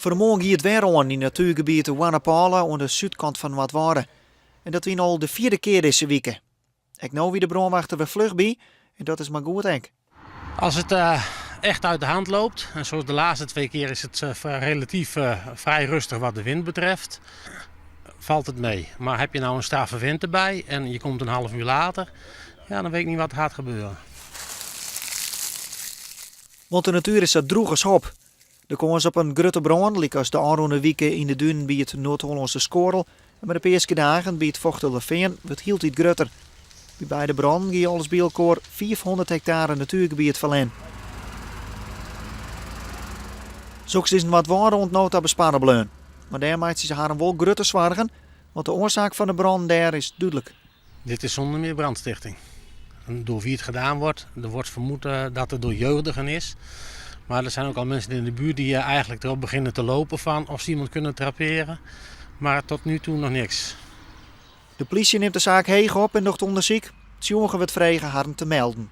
Vanmorgen ging het weer aan in het natuurgebied Wannapala aan de zuidkant van Watwaarden. En dat was al de 4e keer deze week. Ik nou wie de brandwachter weer vlug bij en dat is maar goed denk. Als het echt uit de hand loopt, en zoals de laatste 2 keer is het relatief vrij rustig wat de wind betreft, valt het mee. Maar heb je nou een straffe wind erbij en je komt een half uur later, ja, dan weet ik niet wat er gaat gebeuren. Want de natuur is zo droeg als hop. De kans op een grote brand, lijkt als de aanroende weken in de duinen bij het Noord-Hollandse Skorrel. En bij de eerste dagen bij het vochtige Veen wordt heel iets groter. Bij beide branden ging alles bij elkaar 400 hectare natuurgebied verleen. Zoeks is een wat waarde ontnood besparen bleun. Maar daar maakt ze haar wel grote zorgen, want de oorzaak van de brand daar is duidelijk. Dit is zonder meer brandstichting. En door wie het gedaan wordt, er wordt vermoed dat het door jeugdigen is. Maar er zijn ook al mensen in de buurt die eigenlijk erop beginnen te lopen van of ze iemand kunnen traperen. Maar tot nu toe nog niks. De politie neemt de zaak heeg op en doet onderzoek. Het jongen wordt vregen haar te melden.